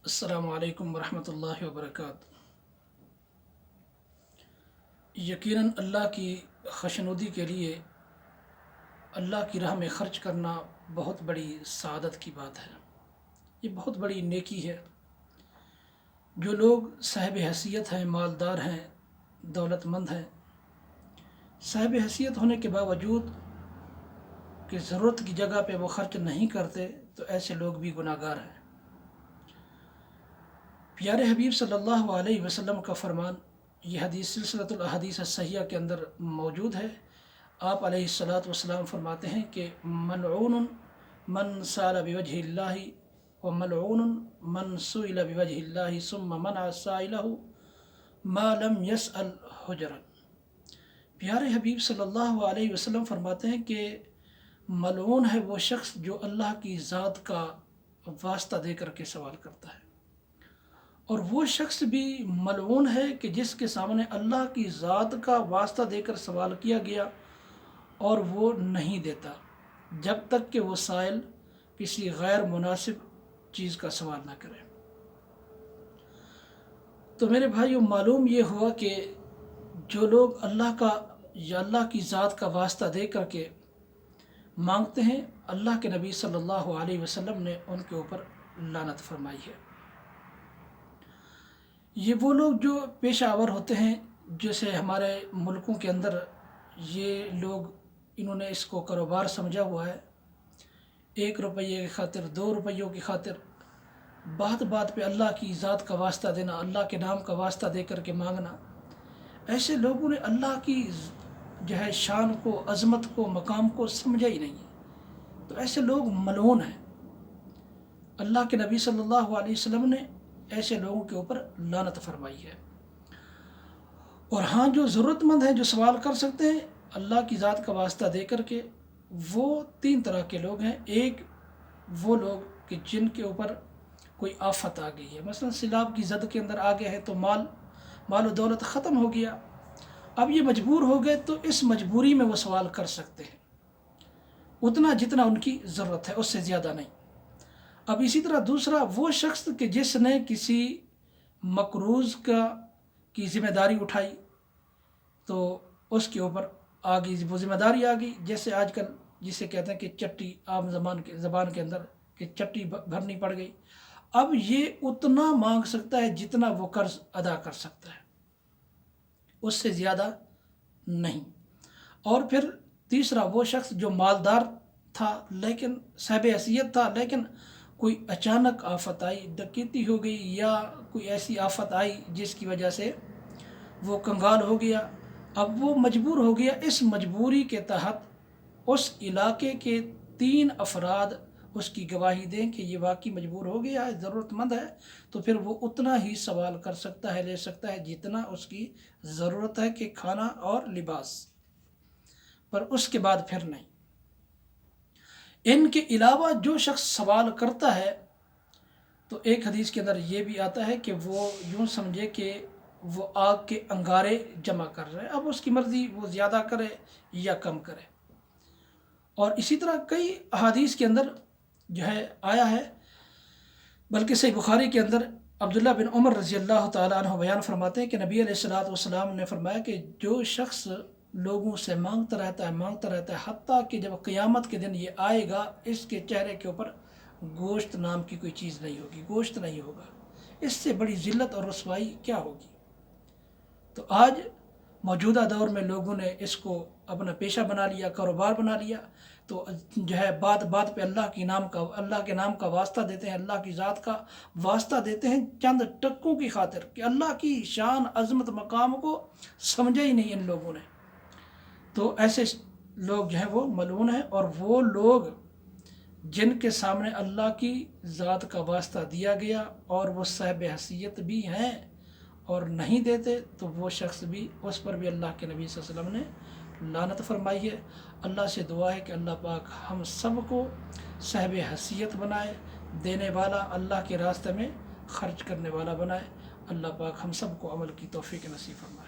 السلام علیکم ورحمۃ اللہ وبرکاتہ۔ یقیناً اللہ کی خوشنودی کے لیے اللہ کی راہ میں خرچ کرنا بہت بڑی سعادت کی بات ہے۔ یہ بہت بڑی نیکی ہے۔ جو لوگ صاحب حیثیت ہیں، مالدار ہیں، دولت مند ہیں، صاحب حیثیت ہونے کے باوجود کہ ضرورت کی جگہ پہ وہ خرچ نہیں کرتے تو ایسے لوگ بھی گناہ گار ہیں۔ پیارے حبیب صلی اللہ علیہ وسلم کا فرمان، یہ حدیث سلسلۃ الاحادیث الصحیحہ کے اندر موجود ہے۔ آپ علیہ الصلاۃ والسلام فرماتے ہیں کہ ملعون من سال بوجہ اللہ وملعون من سئل بوجہ اللہ ثم منع سائلہ ما لم يسأل حجرا۔ پیارے حبیب صلی اللہ علیہ وسلم فرماتے ہیں کہ ملعون ہے وہ شخص جو اللہ کی ذات کا واسطہ دے کر کے سوال کرتا ہے، اور وہ شخص بھی ملعون ہے کہ جس کے سامنے اللہ کی ذات کا واسطہ دے کر سوال کیا گیا اور وہ نہیں دیتا جب تک کہ وہ سائل کسی غیر مناسب چیز کا سوال نہ کرے۔ تو میرے بھائیو، معلوم یہ ہوا کہ جو لوگ اللہ کا یا اللہ کی ذات کا واسطہ دے کر کے مانگتے ہیں، اللہ کے نبی صلی اللہ علیہ وسلم نے ان کے اوپر لعنت فرمائی ہے۔ یہ وہ لوگ جو پیشہ آور ہوتے ہیں، جیسے ہمارے ملکوں کے اندر یہ لوگ انہوں نے اس کو کاروبار سمجھا ہوا ہے۔ 1 روپیے کی خاطر، 2 روپیوں کی خاطر بات بات پہ اللہ کی ذات کا واسطہ دینا، اللہ کے نام کا واسطہ دے کر کے مانگنا، ایسے لوگوں نے اللہ کی جو ہے شان کو، عظمت کو، مقام کو سمجھا ہی نہیں ہے۔ تو ایسے لوگ ملعون ہیں۔ اللہ کے نبی صلی اللہ علیہ وسلم نے ایسے لوگوں کے اوپر لعنت فرمائی ہے۔ اور ہاں، جو ضرورت مند ہیں، جو سوال کر سکتے ہیں اللہ کی ذات کا واسطہ دے کر کے، وہ 3 طرح کے لوگ ہیں۔ ایک وہ لوگ کہ جن کے اوپر کوئی آفت آ گئی ہے، مثلا سیلاب کی زد کے اندر آ گئے ہیں، تو مال و دولت ختم ہو گیا، اب یہ مجبور ہو گئے، تو اس مجبوری میں وہ سوال کر سکتے ہیں اتنا جتنا ان کی ضرورت ہے، اس سے زیادہ نہیں۔ اب اسی طرح دوسرا وہ شخص کہ جس نے کسی مقروض کی ذمہ داری اٹھائی، تو اس کے اوپر آ گئی، وہ ذمہ داری آ گئی، جیسے آج کل جسے کہتے ہیں کہ چٹی، عام زبان کے اندر کہ چٹی بھرنی پڑ گئی۔ اب یہ اتنا مانگ سکتا ہے جتنا وہ قرض ادا کر سکتا ہے، اس سے زیادہ نہیں۔ اور پھر تیسرا وہ شخص جو مالدار تھا، لیکن صاحب حیثیت تھا، لیکن کوئی اچانک آفت آئی، ڈکیتی ہو گئی یا کوئی ایسی آفت آئی جس کی وجہ سے وہ کنگال ہو گیا، اب وہ مجبور ہو گیا۔ اس مجبوری کے تحت اس علاقے کے 3 افراد اس کی گواہی دیں کہ یہ واقعی مجبور ہو گیا ہے، ضرورت مند ہے، تو پھر وہ اتنا ہی سوال کر سکتا ہے، لے سکتا ہے جتنا اس کی ضرورت ہے، کہ کھانا اور لباس، پر اس کے بعد پھر نہیں۔ ان کے علاوہ جو شخص سوال کرتا ہے، تو ایک حدیث کے اندر یہ بھی آتا ہے کہ وہ یوں سمجھے کہ وہ آگ کے انگارے جمع کر رہے ہیں، اب اس کی مرضی وہ زیادہ کرے یا کم کرے۔ اور اسی طرح کئی احادیث کے اندر جو ہے آیا ہے، بلکہ صحیح بخاری کے اندر عبداللہ بن عمر رضی اللہ تعالیٰ عنہ بیان فرماتے ہیں کہ نبی علیہ الصلوۃ والسلام نے فرمایا کہ جو شخص لوگوں سے مانگتا رہتا ہے حتیٰ کہ جب قیامت کے دن یہ آئے گا، اس کے چہرے کے اوپر گوشت نام کی کوئی چیز نہیں ہوگی، گوشت نہیں ہوگا، اس سے بڑی ذلت اور رسوائی کیا ہوگی۔ تو آج موجودہ دور میں لوگوں نے اس کو اپنا پیشہ بنا لیا، کاروبار بنا لیا، تو جو ہے بات بات پہ اللہ کے نام کا واسطہ دیتے ہیں، اللہ کی ذات کا واسطہ دیتے ہیں، چند ٹکوں کی خاطر، کہ اللہ کی شان، عظمت، مقام کو سمجھا ہی نہیں ان لوگوں نے۔ تو ایسے لوگ جو ہیں وہ ملعون ہیں۔ اور وہ لوگ جن کے سامنے اللہ کی ذات کا واسطہ دیا گیا اور وہ صاحب حیثیت بھی ہیں اور نہیں دیتے، تو وہ شخص بھی، اس پر بھی اللہ کے نبی صلی اللہ علیہ وسلم نے لعنت فرمائی ہے۔ اللہ سے دعا ہے کہ اللہ پاک ہم سب کو صاحب حیثیت بنائے، دینے والا، اللہ کے راستے میں خرچ کرنے والا بنائے۔ اللہ پاک ہم سب کو عمل کی توفیق نصیب فرمائے۔